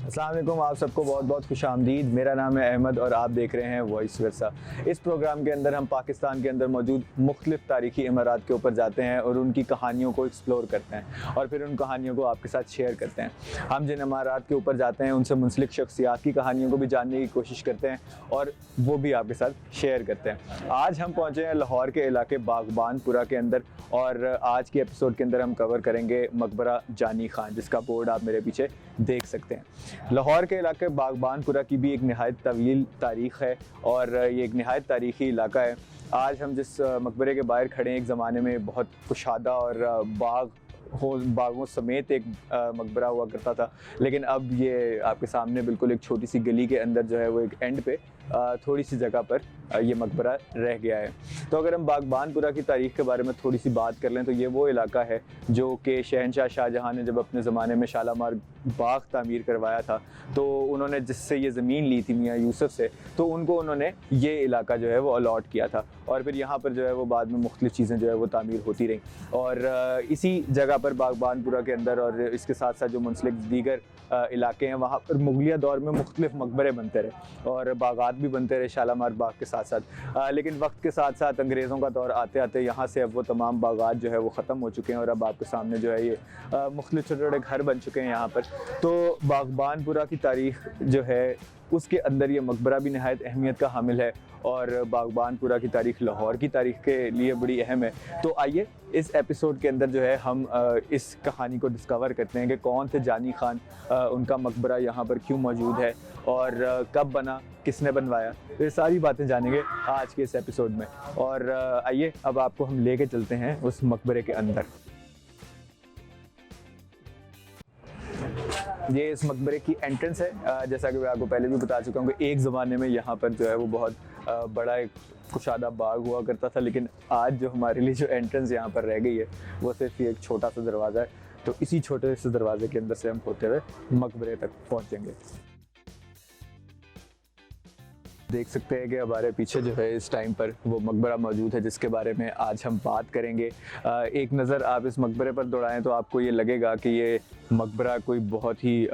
अस्सलाम वालेकुम, आप सबको बहुत बहुत खुशामदीद। मेरा नाम है अहमद और आप देख रहे हैं वॉइस वर्सा। इस प्रोग्राम के अंदर हम पाकिस्तान के अंदर मौजूद मुख्तलिफ तारीखी इमारात के ऊपर जाते हैं और उनकी कहानियों को एक्सप्लोर करते हैं और फिर उन कहानियों को आपके साथ शेयर करते हैं। हम जिन इमारात के ऊपर जाते हैं उनसे मुंसलिक शख्सियात की कहानियों को भी जानने की कोशिश करते हैं और वो भी आपके साथ शेयर करते हैं। आज हम पहुँचे हैं लाहौर के इलाके बागबानपुरा के अंदर और आज के एपिसोड के अंदर हम कवर करेंगे मकबरा जानी खान, जिसका बोर्ड आप मेरे पीछे देख सकते हैं। लाहौर के इलाके बागबानपुरा की भी एक नहायत तवील तारीख़ है और ये एक नहायत तारीख़ी इलाका है। आज हम जिस मकबरे के बाहर खड़े हैं, एक ज़माने में बहुत कुशादा और बागों समेत एक मकबरा हुआ करता था, लेकिन अब ये आपके सामने बिल्कुल एक छोटी सी गली के अंदर जो है वो एक एंड पे थोड़ी सी जगह पर ये मकबरा रह गया है। तो अगर हम बागबानपुरा की तारीख़ के बारे में थोड़ी सी बात कर लें तो ये वो इलाका है जो कि शहनशाह शाहजहाँ ने जब अपने ज़माने में शालामार बाग तामीर करवाया था तो उन्होंने जिससे ये ज़मीन ली थी मियाँ यूसुफ से, तो उनको उन्होंने ये इलाका जो है वो अलॉट किया था और फिर यहाँ पर जो है वो बाद में मुख्तलिफ चीज़ें जो है वो तामीर होती रहीं और इसी जगह पर बागबानपुरा के अंदर और इसके साथ साथ जो मुंसलिक दीगर इलाके हैं वहाँ पर मुगलिया दौर में मुख्तलिफ मकबरे बनते रहे और बागात भी बनते रहे शालामार बाग के साथ साथ। लेकिन वक्त के साथ साथ अंग्रेज़ों का दौर आते आते यहाँ से अब वो तमाम बागात जो है वो ख़त्म हो चुके हैं और अब आपके सामने जो है ये मुख्तलिफ छोटे छोटे घर बन चुके हैं यहाँ पर। तो बागबानपुरा की तारीख़ जो है उसके अंदर ये मकबरा भी नहायत अहमियत का हामिल है और बागबानपुरा की तारीख़ लाहौर की तारीख़ के लिए बड़ी अहम है। तो आइए इस एपिसोड के अंदर जो है हम इस कहानी को डिस्कवर करते हैं कि कौन थे जानी खान, उनका मकबरा यहाँ पर क्यों मौजूद है और कब बना, किसने बनवाया। तो ये सारी बातें जानेंगे आज के इस एपिसोड में और आइए अब आपको हम लेके चलते हैं उस मकबरे के अंदर। ये इस मकबरे की एंट्रेंस है। जैसा कि मैं आपको पहले भी बता चुका हूँ कि एक ज़माने में यहाँ पर जो है वो बहुत बड़ा एक कुशादा बाग हुआ करता था, लेकिन आज जो हमारे लिए जो एंट्रेंस यहाँ पर रह गई है वो सिर्फ एक छोटा सा दरवाज़ा है। तो इसी छोटे से दरवाजे के अंदर से हम होते हुए मकबरे तक पहुँचेंगे। देख सकते हैं कि हमारे पीछे जो है इस टाइम पर वो मकबरा मौजूद है जिसके बारे में आज हम बात करेंगे। एक नज़र आप इस मकबरे पर दौड़ाएं तो आपको ये लगेगा कि ये मकबरा कोई बहुत ही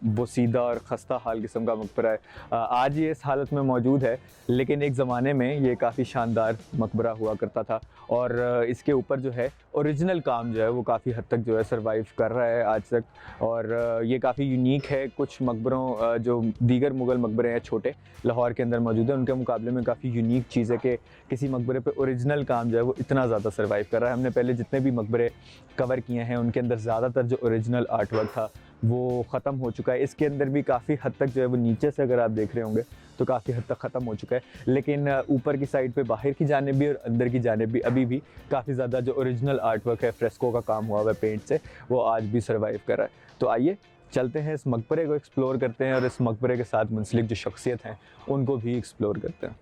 बोसीदा और ख़स्ता हाल किस्म का मकबरा है। आज ये इस हालत में मौजूद है, लेकिन एक ज़माने में ये काफ़ी शानदार मकबरा हुआ करता था और इसके ऊपर जो है ओरिजिनल काम जो है वो काफ़ी हद तक जो है सर्वाइव कर रहा है आज तक और ये काफ़ी यूनिक है। कुछ मकबरों जो दीगर मुग़ल मकबरे हैं छोटे लाहौर के अंदर मौजूद है उनके मुकाबले में काफ़ी यूनिक चीज़ है कि किसी मकबरे पे ओरिजिनल काम जो है वो इतना ज़्यादा सर्वाइव कर रहा है। हमने पहले जितने भी मकबरे कवर किए हैं उनके अंदर ज़्यादातर जो ओरिजिनल आर्ट वर्क था वो ख़त्म हो चुका है। इसके अंदर भी काफ़ी हद तक जो है वो नीचे से अगर आप देख रहे होंगे तो काफ़ी हद तक ख़त्म हो चुका है, लेकिन ऊपर की साइड पे बाहर की जानिब भी और अंदर की जानिब भी अभी भी काफ़ी ज़्यादा जो ओरिजिनल आर्ट वर्क है, फ्रेस्को का काम हुआ हुआ है पेंट से, वो आज भी सर्वाइव कर रहा है। तो आइए चलते हैं इस मकबरे को एक्सप्लोर करते हैं और इस मकबरे के साथ मुंसलिक जो शख्सियत हैं उनको भी एक्सप्लोर करते हैं।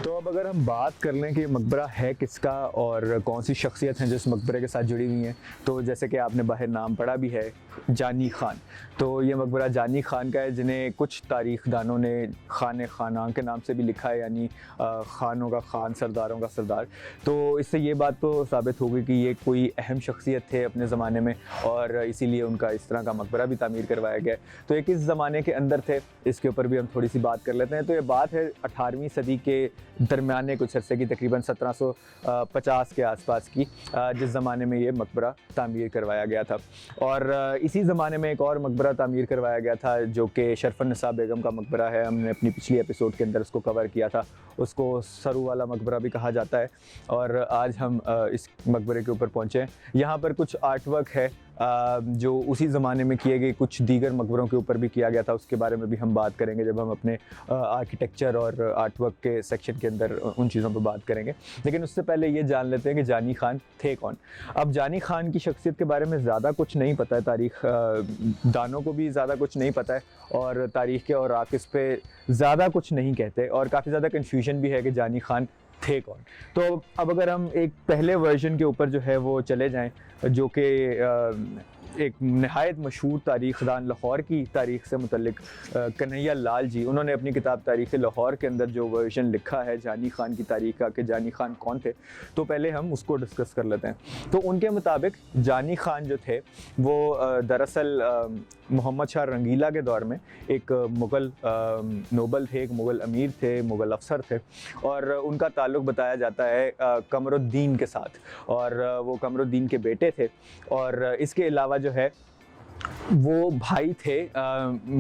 तो अब अगर हम बात कर लें कि मकबरा है किसका और कौन सी शख्सियत हैं जो इस मकबरे के साथ जुड़ी हुई हैं, तो जैसे कि आपने बाहर नाम पढ़ा भी है जानी खान, तो ये मकबरा जानी खान का है जिन्हें कुछ तारीख़ दानों ने खान खाना के नाम से भी लिखा है, यानी खानों का खान, सरदारों का सरदार। तो इससे ये बात तो साबित हो गई कि ये कोई अहम शख्सियत थे अपने ज़माने में और इसीलिए उनका इस तरह का मकबरा भी तामीर करवाया गया। तो ये किस ज़माने के अंदर थे इसके ऊपर भी हम थोड़ी सी बात कर लेते हैं। तो ये बात है 18वीं सदी के दरमियाने कुछ अरसे की, तकरीबन 1750 के आसपास की, जिस ज़माने में ये मकबरा तामीर करवाया गया था। और इसी ज़माने में एक और मकबरा तामीर करवाया गया था जो कि शरफ़ुन्निसा बेगम का मकबरा है। हमने अपनी पिछली एपिसोड के अंदर उसको कवर किया था, उसको सरू वाला मकबरा भी कहा जाता है। और आज हम इस मकबरे के ऊपर पहुँचे हैं। यहाँ पर कुछ आर्ट वर्क है जो उसी ज़माने में किए गए कुछ दीगर मकबरों के ऊपर भी किया गया था, उसके बारे में भी हम बात करेंगे जब हम अपने आर्किटेक्चर और आर्ट वर्क के सेक्शन के अंदर उन चीज़ों पर बात करेंगे। लेकिन उससे पहले ये जान लेते हैं कि जानी खान थे कौन। अब जानी खान की शख्सियत के बारे में ज़्यादा कुछ नहीं पता है, तारीख़ दानों को भी ज़्यादा कुछ नहीं पता है और तारीख़ के और आकिस पे ज़्यादा कुछ नहीं कहते और काफ़ी ज़्यादा कन्फ्यूजन भी है कि जानी खान थे कौन। तो अब अगर हम एक पहले वर्जन के ऊपर जो है वो चले जाएं जो कि एक नहायत मशहूर तारीख़दान लाहौर की तारीख़ से मुतल्लिक कन्हैया लाल जी, उन्होंने अपनी किताब तारीख़ लाहौर के अंदर जो वर्जन लिखा है जानी ख़ान की तारीख़ का कि जानी ख़ान कौन थे, तो पहले हम उसको डिस्कस कर लेते हैं। तो उनके मुताबिक जानी ख़ान जो थे वो दरअसल मोहम्मद शाह रंगीला के दौर में एक मुग़ल नोबल थे, एक मुग़ल अमीर थे, मुग़ल अफ़सर थे, और उनका ताल्लुक़ बताया जाता है कमरुद्दीन के साथ, और वो कमरुद्दीन के बेटे थे। और इसके अलावा जो है वो भाई थे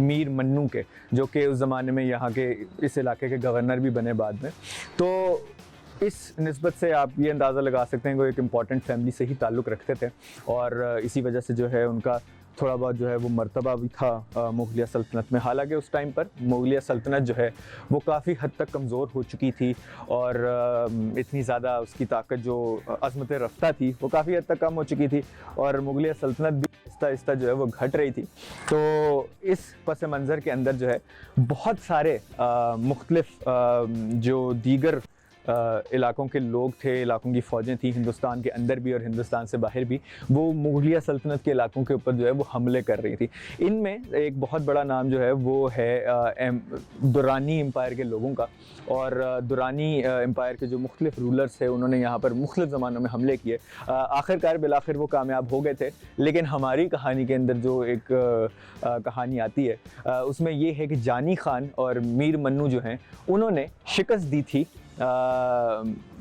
मीर मन्नू के, जो कि उस ज़माने में यहाँ के इस इलाके के गवर्नर भी बने बाद में। तो इस निस्बत से आप ये अंदाज़ा लगा सकते हैं कि वो एक इम्पॉर्टेंट फैमिली से ही ताल्लुक़ रखते थे, और इसी वजह से जो है उनका थोड़ा बहुत जो है वो मर्तबा भी था मुग़लिया सल्तनत में। हालांकि उस टाइम पर मुग़लिया सल्तनत जो है वो काफ़ी हद तक कमज़ोर हो चुकी थी, और इतनी ज़्यादा उसकी ताकत जो अज़मत रफ्ता थी वो काफ़ी हद तक कम हो चुकी थी, और मुग़लिया सल्तनत भी आहिस्ता आहिस्ता जो है वो घट रही थी। तो इस पस मंज़र के अंदर जो है बहुत सारे मुख्तलिफ़ जो दीगर इलाकों के लोग थे, इलाकों की फ़ौजें थी हिंदुस्तान के अंदर भी और हिंदुस्तान से बाहर भी, वो मुग़लिया सल्तनत के इलाकों के ऊपर जो है वो हमले कर रही थी। इनमें एक बहुत बड़ा नाम जो है वो है दुरानी एम्पायर के लोगों का, और दुरानी एम्पायर के जो मुख्तलिफ़ रूलर्स थे उन्होंने यहाँ पर मुख्तलिफ़ ज़मानों में हमले किए। आखिरकार बिलाखिर वो कामयाब हो गए थे, लेकिन हमारी कहानी के अंदर जो एक कहानी आती है उसमें ये है कि जानी ख़ान और मीर मन्नू जो हैं उन्होंने शिकस्त दी थी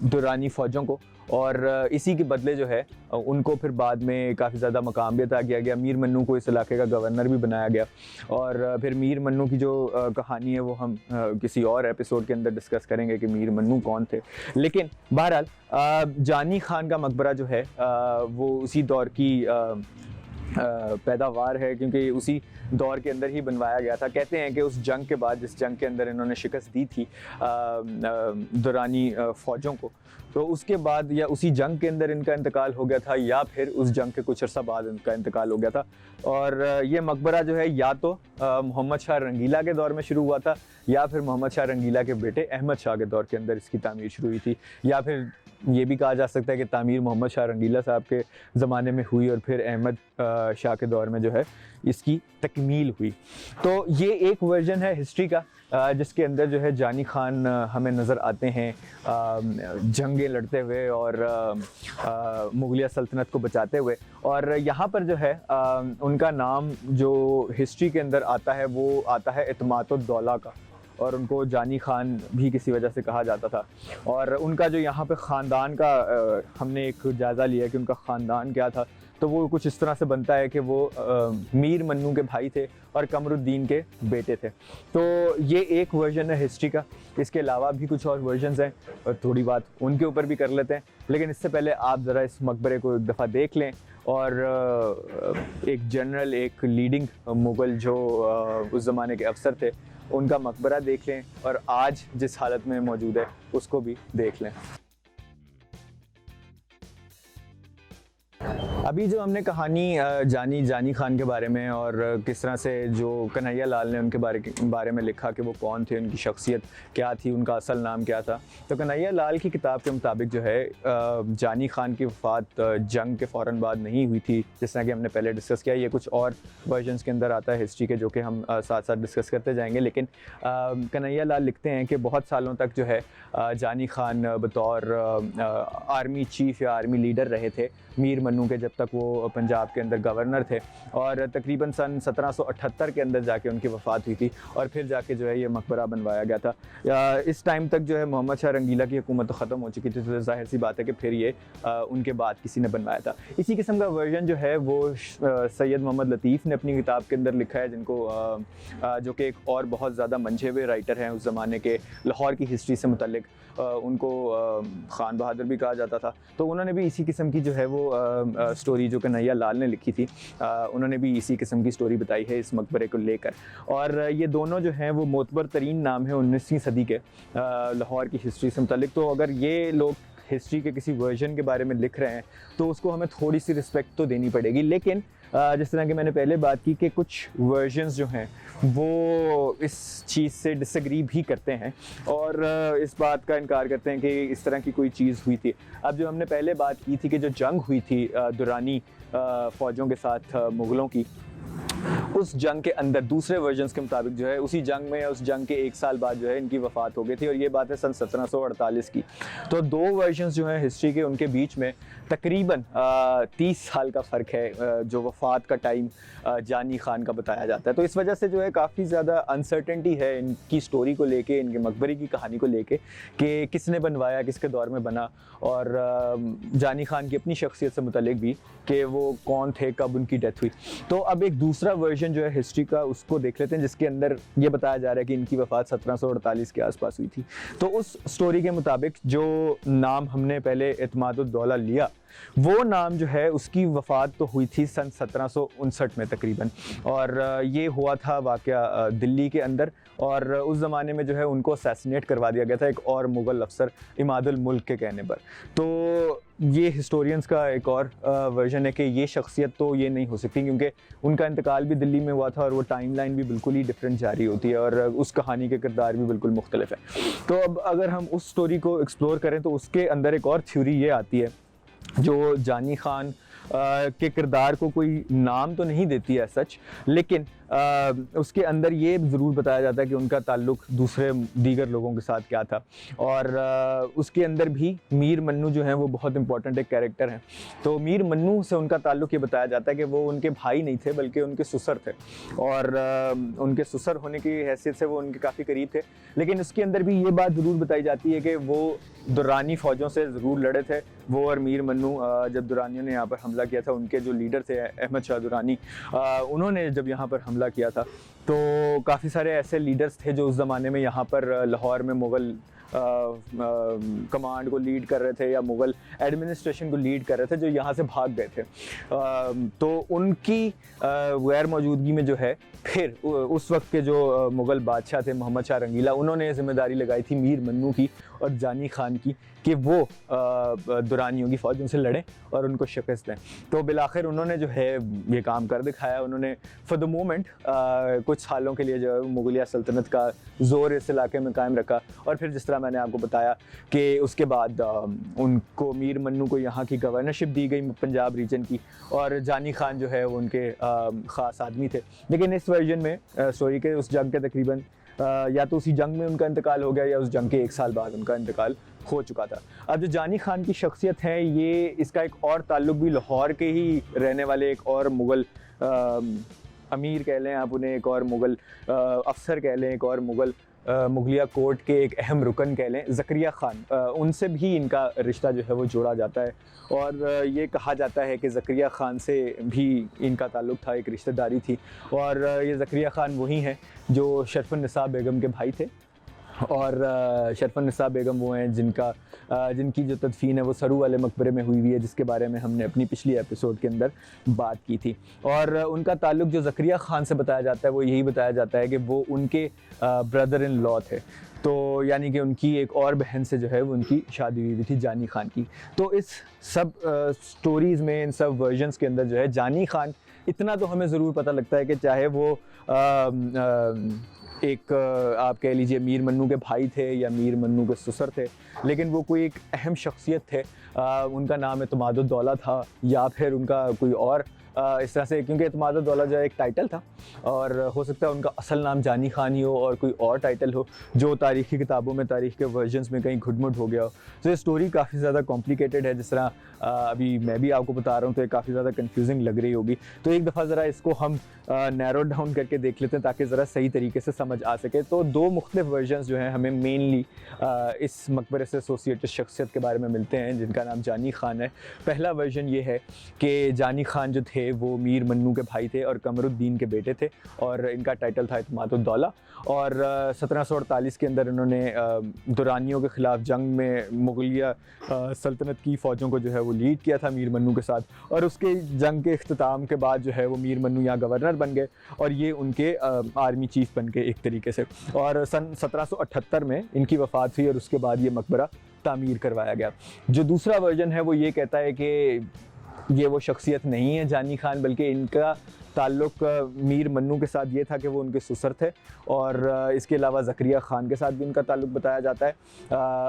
दुरानी फ़ौजों को, और इसी के बदले जो है उनको फिर बाद में काफ़ी ज़्यादा मकाम भी अता किया गया। मीर मन्नू को इस इलाके का गवर्नर भी बनाया गया, और फिर मीर मन्नू की जो कहानी है वो हम किसी और एपिसोड के अंदर डिस्कस करेंगे कि मीर मन्नू कौन थे। लेकिन बहरहाल जानी ख़ान का मकबरा जो है वो उसी दौर की पैदावार है, क्योंकि उसी दौर के अंदर ही बनवाया गया था। कहते हैं कि उस जंग के बाद, जिस जंग के अंदर इन्होंने शिकस्त दी थी दुरानी फ़ौजों को, तो उसके बाद या उसी जंग के अंदर इनका इंतकाल हो गया था, या फिर उस जंग के कुछ अर्सा बाद इनका इंतकाल हो गया था। और ये मकबरा जो है या तो मोहम्मद शाह रंगीला के दौर में शुरू हुआ था, या फिर मोहम्मद शाह रंगीला के बेटे अहमद शाह के दौर के अंदर इसकी तामीर शुरू हुई थी, या फिर ये भी कहा जा सकता है कि तामीर मोहम्मद शाह रंगीला साहब के ज़माने में हुई और फिर अहमद शाह के दौर में जो है इसकी तकमील हुई। तो ये एक वर्जन है हिस्ट्री का जिसके अंदर जो है जानी ख़ान हमें नज़र आते हैं जंगें लड़ते हुए और मुग़लिया सल्तनत को बचाते हुए। और यहाँ पर जो है उनका नाम जो हिस्ट्री के अंदर आता है वो आता है इत्माद-उद-दौला का, और उनको जानी ख़ान भी किसी वजह से कहा जाता था। और उनका जो यहाँ पे ख़ानदान का हमने एक जायज़ा लिया कि उनका ख़ानदान क्या था, तो वो कुछ इस तरह से बनता है कि वो मीर मन्नू के भाई थे और कमरुद्दीन के बेटे थे। तो ये एक वर्जन है हिस्ट्री का। इसके अलावा भी कुछ और वर्जन्स हैं और थोड़ी बात उनके ऊपर भी कर लेते हैं, लेकिन इससे पहले आप ज़रा इस मकबरे को एक दफ़ा देख लें और एक जनरल, एक लीडिंग मुग़ल जो उस ज़माने के अफसर थे उनका मकबरा देख लें, और आज जिस हालत में मौजूद है उसको भी देख लें। अभी जो हमने कहानी जानी ख़ान के बारे में और किस तरह से जो कन्हैया लाल ने उनके बारे में लिखा कि वो कौन थे, उनकी शख्सियत क्या थी, उनका असल नाम क्या था, तो कन्हैया लाल की किताब के मुताबिक जो है जानी ख़ान की वफ़ात जंग के फ़ौरन बाद नहीं हुई थी, जिस तरह कि हमने पहले डिस्कस किया। ये कुछ और वर्जन्स के अंदर आता है हिस्ट्री के, जो कि हम साथ साथ डिस्कस करते जाएंगे। लेकिन कन्हैया लाल लिखते हैं कि बहुत सालों तक जो है जानी ख़ान बतौर आर्मी चीफ़ या आर्मी लीडर रहे थे मीर मन्नू के, जब तक वो पंजाब के अंदर गवर्नर थे, और तकरीबन सन 1778 के अंदर जाके उनकी वफ़ात हुई थी, और फिर जाके जो है ये मकबरा बनवाया गया था। इस टाइम तक जो है मोहम्मद शाह रंगीला की हुकूमत तो ख़त्म हो चुकी थी, तो जाहिर सी बात है कि फिर ये उनके बाद किसी ने बनवाया था। इसी किस्म का वर्जन जो है वो सैयद मोहम्मद लतीफ़ ने अपनी किताब के अंदर लिखा है, जिनको जो कि एक और बहुत ज़्यादा मंझे हुए राइटर हैं उस ज़माने के लाहौर की हिस्ट्री से मुतल्लिक। उनको ख़ान बहादुर भी कहा जाता था। तो उन्होंने भी इसी किस्म की जो है वो स्टोरी जो कन्हैया लाल ने लिखी थी, उन्होंने भी इसी किस्म की स्टोरी बताई है इस मकबरे को लेकर। और ये दोनों जो हैं वो मोतबर तरीन नाम है 19वीं सदी के लाहौर की हिस्ट्री से मुतल्लिक। तो अगर ये लोग हिस्ट्री के किसी वर्जन के बारे में लिख रहे हैं तो उसको हमें थोड़ी सी रिस्पेक्ट तो देनी पड़ेगी। लेकिन जिस तरह की मैंने पहले बात की कि कुछ वर्जन्स जो हैं वो इस चीज़ से डिसएग्री भी करते हैं और इस बात का इनकार करते हैं कि इस तरह की कोई चीज़ हुई थी। अब जो हमने पहले बात की थी कि जो जंग हुई थी दुरानी फ़ौजों के साथ मुग़लों की, उस जंग के अंदर दूसरे वर्जन्स के मुताबिक जो है उसी जंग में या उस जंग के 1 साल बाद जो है इनकी वफ़ात हो गई थी और ये बात है सन 1748 की। तो 2 वर्जन्स जो हैं हिस्ट्री के, उनके बीच में तकरीबन 30 साल का फ़र्क है जो वफ़ात का टाइम जानी खान का बताया जाता है। तो इस वजह से जो है काफ़ी ज़्यादा अनसर्टेनिटी है इनकी स्टोरी को लेके, इनके मकबरे की कहानी को लेके कि किसने बनवाया, किसके दौर में बना, और जानी खान की अपनी शख्सियत से मुतल्लिक भी कि वो कौन थे, कब उनकी डेथ हुई। तो अब एक दूसरा वर्जन जो है हिस्ट्री का उसको देख लेते हैं जिसके अंदर ये बताया जा रहा है कि इनकी वफ़ात 1748 के आसपास हुई थी। तो उस स्टोरी के मुताबिक जो नाम हमने पहले इत्मादुद्दौला लिया, वो नाम जो है उसकी वफ़ात तो हुई थी सन 1759 में तकरीबन, और ये हुआ था वाक़या दिल्ली के अंदर, और उस ज़माने में जो है उनको असैसिनेट करवा दिया गया था एक और मुग़ल अफसर इमादुल मुल्क के कहने पर। तो ये हिस्टोरियंस का एक और वर्जन है कि ये शख्सियत तो ये नहीं हो सकती क्योंकि उनका इंतकाल भी दिल्ली में हुआ था और वो टाइमलाइन भी बिल्कुल ही डिफरेंट जारी होती है और उस कहानी के किरदार भी बिल्कुल मुख्तलिफ है। तो अब अगर हम उस स्टोरी को एक्सप्लोर करें तो उसके अंदर एक और थ्योरी ये आती है जो जानी खान के किरदार को कोई नाम तो नहीं देती है सच, लेकिन उसके अंदर ये ज़रूर बताया जाता है कि उनका ताल्लुक़ दूसरे दीगर लोगों के साथ क्या था, और उसके अंदर भी मीर मन्नू जो हैं वो बहुत इंपॉर्टेंट एक कैरेक्टर हैं। तो मीर मन्नू से उनका ताल्लुक़ ये बताया जाता है कि वो उनके भाई नहीं थे बल्कि उनके ससुर थे, और उनके ससुर होने की हैसियत से वो उनके काफ़ी करीब थे। लेकिन उसके अंदर भी ये बात ज़रूर बताई जाती है कि वो दुरानी फ़ौजों से ज़रूर लड़े थे, वो और मीर मन्नू। जब दुरानियों ने यहाँ पर हमला किया था, उनके जो लीडर थे अहमद शाह दुरानी, उन्होंने जब यहाँ पर हमला किया था तो काफ़ी सारे ऐसे लीडर्स थे जो उस ज़माने में यहाँ पर लाहौर में मुग़ल कमांड को लीड कर रहे थे या मुग़ल एडमिनिस्ट्रेशन को लीड कर रहे थे, जो यहाँ से भाग गए थे। तो उनकी गैर मौजूदगी में जो है फिर उस वक्त के जो मुग़ल बादशाह थे मोहम्मद शाह रंगीला, उन्होंने ज़िम्मेदारी लगाई थी मीर मन्नू की और जानी खान की कि वो दुरानियों की फ़ौज उनसे लड़ें और उनको शिकस्त दें। तो बिलाखिर उन्होंने जो है ये काम कर दिखाया। उन्होंने फॉर द मोमेंट कुछ सालों के लिए जो है मुग़लिया सल्तनत का ज़ोर इस इलाके में कायम रखा, और फिर जिस तरह मैंने आपको बताया कि उसके बाद उनको मीर मन्नू को यहाँ की गवर्नरशिप दी गई पंजाब रीजन की, और जानी खान जो है वो उनके ख़ास आदमी थे। लेकिन इस वर्जन में स्टोरी के उस जंग के तकरीबन या तो उसी जंग में उनका इंतकाल हो गया या उस जंग के 1 साल बाद उनका इंतकाल हो चुका था। अब जो जानी खान की शख्सियत है, ये इसका एक और ताल्लुक़ भी लाहौर के ही रहने वाले एक और मुग़ल अमीर कह लें आप उन्हें, एक और मुग़ल अफसर कह लें, एक और मुग़लिया कोर्ट के एक अहम रुकन कह लें, ज़करिया ख़ान, उनसे भी इनका रिश्ता जो है वो जोड़ा जाता है। और ये कहा जाता है कि ज़करिया ख़ान से भी इनका ताल्लुक़ था, एक रिश्तेदारी थी, और ये ज़करिया ख़ान वही हैं जो शरफ़ुन्निसा बेगम के भाई थे, और शरफ़ुन्निसा बेगम वो हैं जिनकी जो तदफ़ीन है वो सरू वाले मकबरे में हुई है, जिसके बारे में हमने अपनी पिछली एपिसोड के अंदर बात की थी। और उनका ताल्लुक़ जो ज़करिया ख़ान से बताया जाता है वो यही बताया जाता है कि वो उनके ब्रदर इन लॉ थे, तो यानी कि उनकी एक और बहन से जो है वो उनकी शादी हुई थी जानी खान की। तो इस सब स्टोरीज़ में, इन सब वर्जन्स के अंदर जो है जानी खान, इतना तो हमें ज़रूर पता लगता है कि चाहे वो एक आप कह लीजिए मीर मन्नू के भाई थे या मीर मन्नू के ससुर थे, लेकिन वो कोई एक अहम शख्सियत थे। उनका नाम इत्मादुद्दौला था या फिर उनका कोई और इस तरह से, क्योंकि इत्मादुद्दौला जो है एक टाइटल था, और हो सकता है उनका असल नाम जानी खान ही हो और कोई और टाइटल हो जो तारीख़ी किताबों में, तारीख़ के वर्जन्स में कहीं घुटमुट हो गया हो। तो ये स्टोरी काफ़ी ज़्यादा कॉम्प्लिकेटेड है, जिस तरह अभी मैं भी आपको बता रहा हूँ, तो ये काफ़ी ज़्यादा कन्फ्यूजिंग लग रही होगी। तो एक दफ़ा ज़रा इसको हम नैरो डाउन करके देख लेते हैं ताकि ज़रा सही तरीके से समझ आ सके। तो 2 मुख्तलिफ वर्जन्स जो हैं हमें मेनली इस मकबरे से एसोसिएटेड शख्सियत के बारे में मिलते हैं जिनका नाम जानी खान है। पहला वर्जन ये है कि जानी खान जो थे वो मीर मन्नू के भाई थे और कमरुद्दीन के बेटे थे, और इनका टाइटल था इत्मादुद्दौला, और 1748 के अंदर इन्होंने दुरानियों के ख़िलाफ़ जंग में मुग़लिया सल्तनत की फ़ौजों को जो है वो लीड किया था मीर मन्नू के साथ, और उसके जंग के इख्तिताम के बाद जो है वो मीर मन्नू यहाँ गवर्नर बन गए और ये उनके आर्मी चीफ़ बन गए एक तरीके से। और सन 1778 में इनकी वफ़ात हुई और उसके बाद ये मकबरा तामीर करवाया गया। जो दूसरा वर्जन है वो ये कहता है कि ये वो शख्सियत नहीं है जानी खान, बल्कि इनका ताल्लुक़ मीर मन्नू के साथ ये था कि वो उनके ससुर थे, और इसके अलावा ज़करिया ख़ान के साथ भी उनका ताल्लुक़ बताया जाता है।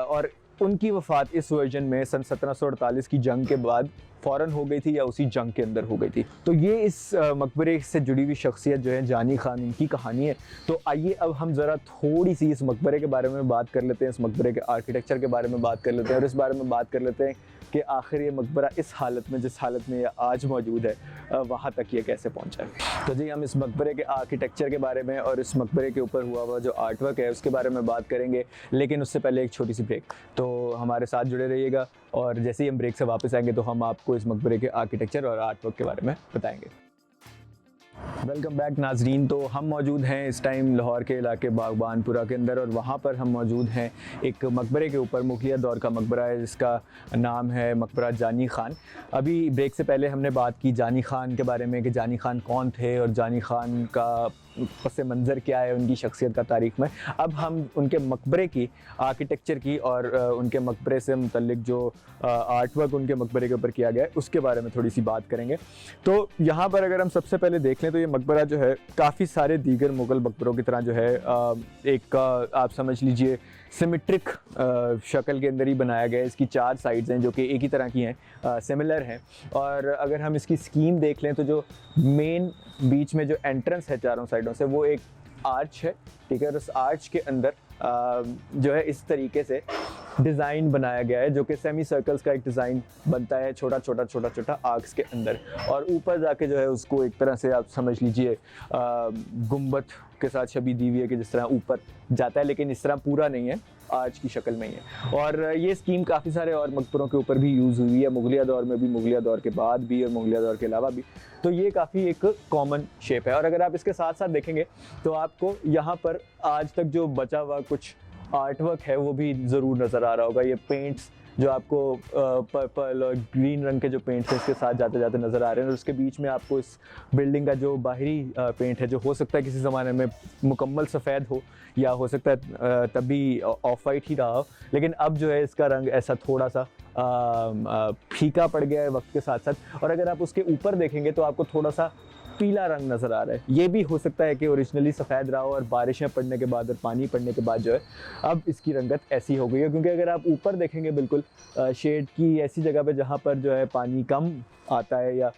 और उनकी वफ़ात इस वर्जन में सन 1748 की जंग के बाद फ़ौरन हो गई थी या उसी जंग के अंदर हो गई थी। तो ये इस मकबरे से जुड़ी हुई शख्सियत जो है जानी खान, इनकी कहानी है। तो आइए अब हम ज़रा थोड़ी सी इस मकबरे के बारे में बात कर लेते हैं, इस मकबरे के आर्किटेक्चर के बारे में बात कर लेते हैं, और इस बारे में बात कर लेते हैं कि आखिर ये मकबरा इस हालत में, जिस हालत में ये आज मौजूद है, वहाँ तक ये कैसे पहुँचा है। तो जी, हम इस मकबरे के आर्किटेक्चर के बारे में और इस मकबरे के ऊपर हुआ हुआ जो आर्ट वर्क है उसके बारे में बात करेंगे, लेकिन उससे पहले एक छोटी सी ब्रेक। तो हमारे साथ जुड़े रहिएगा, और जैसे ही हम ब्रेक से वापस आएंगे तो हम आपको इस मकबरे के आर्किटेक्चर और आर्ट वर्क के बारे में बताएंगे। वेलकम बैक नाजरीन। तो हम मौजूद हैं इस टाइम लाहौर के इलाके बागबानपुरा के अंदर, और वहाँ पर हम मौजूद हैं एक मकबरे के ऊपर, मुगलिया दौर का मकबरा है जिसका नाम है मकबरा जानी खान। अभी ब्रेक से पहले हमने बात की जानी खान के बारे में कि जानी खान कौन थे और जानी खान का पस मंज़र क्या है, उनकी शख्सियत का तारीख़ में। अब हम उनके मकबरे की आर्किटेक्चर की और उनके मकबरे से मुतल्लिक जो आर्ट वर्क उनके मकबरे के ऊपर किया गया है उसके बारे में थोड़ी सी बात करेंगे। तो यहाँ पर अगर हम सबसे पहले देख लें तो ये मकबरा जो है काफ़ी सारे दीगर मुग़ल मकबरों की तरह जो है एक आप समझ लीजिए सिमेट्रिक शक्ल के अंदर ही बनाया गया है। इसकी 4 साइड्स हैं जो कि एक ही तरह की हैं, सिमिलर हैं। और अगर हम इसकी स्कीम देख लें तो जो मेन बीच में जो एंट्रेंस है चारों साइडों से, वो एक आर्च है, ठीक है। और उस आर्च के अंदर जो है इस तरीके से डिज़ाइन बनाया गया है, जो कि सेमी सर्कल्स का एक डिज़ाइन बनता है, छोटा छोटा आर्क्स के अंदर, और ऊपर जाके जो है उसको एक तरह से आप समझ लीजिए गुंबद के साथ छवि दी हुई है कि जिस तरह ऊपर जाता है, लेकिन इस तरह पूरा नहीं है, आर्च की शक्ल में ही है। और ये स्कीम काफ़ी सारे और मकबरों के ऊपर भी यूज़ हुई है, मुगलिया दौर में भी, मुगलिया दौर के बाद भी और मुगलिया दौर के अलावा भी। तो ये काफ़ी एक कॉमन शेप है। और अगर आप इसके साथ साथ देखेंगे तो आपको यहाँ पर आज तक जो बचा हुआ कुछ आर्ट वर्क है वो भी ज़रूर नज़र आ रहा होगा। ये पेंट्स जो आपको पर्पल और ग्रीन रंग के जो पेंट्स हैं इसके साथ जाते जाते नज़र आ रहे हैं, और उसके बीच में आपको इस बिल्डिंग का जो बाहरी पेंट है, जो हो सकता है किसी ज़माने में मुकम्मल सफ़ेद हो, या हो सकता है तभी ऑफ वाइट ही रहा हो, लेकिन अब जो है इसका रंग ऐसा थोड़ा सा फीका पड़ गया है वक्त के साथ साथ। और अगर आप उसके ऊपर देखेंगे तो आपको थोड़ा सा पीला रंग नज़र आ रहा है। ये भी हो सकता है कि ओरिजिनली सफ़ेद रहा हो, और बारिशें पड़ने के बाद और पानी पड़ने के बाद जो है अब इसकी रंगत ऐसी हो गई है। क्योंकि अगर आप ऊपर देखेंगे बिल्कुल शेड की ऐसी जगह पे जहाँ पर जो है पानी कम आता है या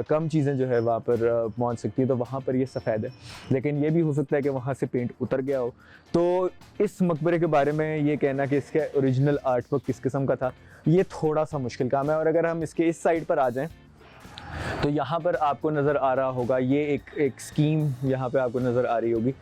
कम चीज़ें जो है वहाँ पर पहुँच सकती हैं, तो वहाँ पर ये सफ़ेद है। लेकिन ये भी हो सकता है कि वहाँ से पेंट उतर गया हो। तो इस मकबरे के बारे में ये कहना कि इसका ओरिजिनल आर्ट वर्क किस किस्म का था, ये थोड़ा सा मुश्किल काम है। और अगर हम इसके इस साइड पर आ जाएँ तो यहाँ पर आपको नज़र आ रहा होगा, ये एक स्कीम यहाँ पे आपको नज़र आ रही होगी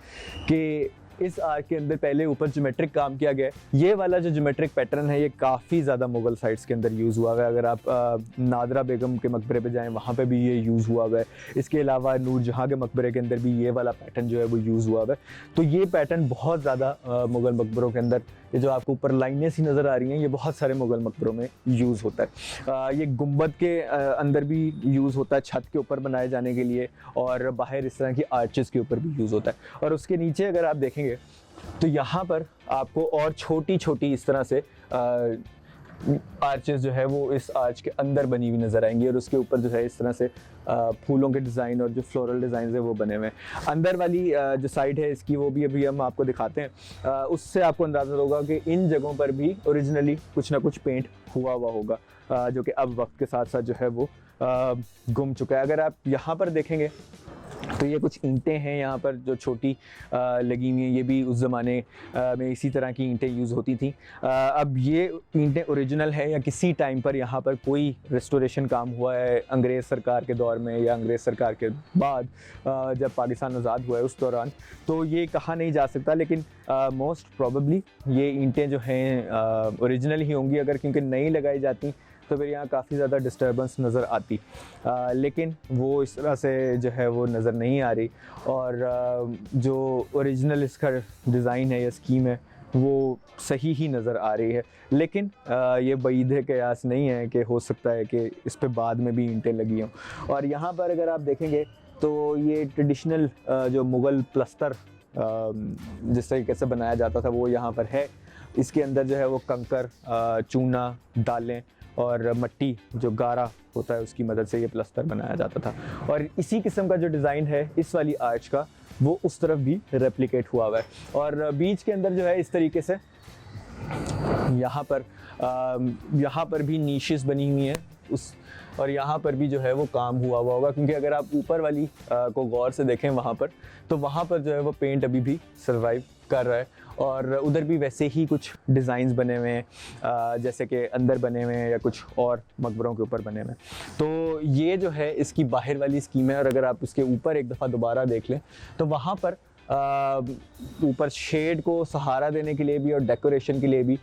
कि इस आर्ट के अंदर पहले ऊपर ज्योमेट्रिक काम किया गया है। ये वाला जो ज्योमेट्रिक पैटर्न है ये काफ़ी ज़्यादा मुग़ल साइट्स के अंदर यूज़ हुआ है। अगर आप नादरा बेगम के मकबरे पे जाएं वहाँ पे भी ये यूज़ हुआ है। इसके अलावा नूरजहाँ के मकबरे के अंदर भी ये वाला पैटर्न जो है वो यूज़ हुआ है। तो ये पैटर्न बहुत ज़्यादा मुग़ल मकबरों के अंदर, ये जो आपको ऊपर लाइनें सी नज़र आ रही हैं, ये बहुत सारे मुग़ल मकबरों में यूज़ होता है। ये गुंबद के अंदर भी यूज़ होता है, छत के ऊपर बनाए जाने के लिए, और बाहर इस तरह की आर्चेस के ऊपर भी यूज़ होता है। और उसके नीचे अगर आप देखेंगे तो यहाँ पर आपको और छोटी छोटी इस तरह से आर्चेस जो है वो इस आर्च के अंदर बनी हुई नज़र आएंगी, और उसके ऊपर जो है इस तरह से फूलों के डिज़ाइन और जो फ्लोरल डिज़ाइन है वो बने हुए हैं। अंदर वाली जो साइड है इसकी वो भी अभी हम आपको दिखाते हैं, उससे आपको अंदाज़ा होगा कि इन जगहों पर भी ओरिजिनली कुछ ना कुछ पेंट हुआ होगा, जो कि अब वक्त के साथ साथ जो है वो गुम चुका है। अगर आप यहाँ पर देखेंगे तो ये कुछ ईंटें हैं यहाँ पर जो छोटी लगी हुई हैं, ये भी उस ज़माने में इसी तरह की ईंटें यूज़ होती थी। अब ये ईंटें ओरिजिनल है या किसी टाइम पर यहाँ पर कोई रेस्टोरेशन काम हुआ है अंग्रेज़ सरकार के दौर में या अंग्रेज़ सरकार के बाद जब पाकिस्तान आज़ाद हुआ है उस दौरान, तो ये कहा नहीं जा सकता। लेकिन मोस्ट प्रॉबेबली ये ईंटें जो हैं ओरिजिनल ही होंगी। अगर क्योंकि नई लगाई जाती तो फिर यहाँ काफ़ी ज़्यादा डिस्टर्बेंस नज़र आती, लेकिन वो इस तरह से जो है वो नज़र नहीं आ रही। और जो ओरिजिनल इसका डिज़ाइन है या स्कीम है वो सही ही नज़र आ रही है। लेकिन ये बईद क़यास नहीं है कि हो सकता है कि इस पे बाद में भी ईंटें लगी हों। और यहाँ पर अगर आप देखेंगे तो ये ट्रेडिशनल जो मुग़ल प्लस्तर जिस तरीके से बनाया जाता था वो यहाँ पर है। इसके अंदर जो है वो कंकर, चूना, दालें और मट्टी जो गारा होता है उसकी मदद से ये प्लस्तर बनाया जाता था। और इसी किस्म का जो डिज़ाइन है इस वाली आर्च का वो उस तरफ भी रेप्लिकेट हुआ हुआ है। और बीच के अंदर जो है इस तरीके से यहाँ पर भी नीशेस बनी हुई हैं उस, और यहाँ पर भी जो है वो काम हुआ होगा, क्योंकि अगर आप ऊपर वाली को गौर से देखें वहाँ पर, तो वहाँ पर जो है वो पेंट अभी भी सर्वाइव कर रहा है। और उधर भी वैसे ही कुछ डिज़ाइंस बने हुए हैं जैसे कि अंदर बने हुए हैं या कुछ और मकबरों के ऊपर बने हुए हैं। तो ये जो है इसकी बाहर वाली स्कीम है। और अगर आप उसके ऊपर एक दफ़ा दोबारा देख लें तो वहाँ पर ऊपर शेड को सहारा देने के लिए भी और डेकोरेशन के लिए भी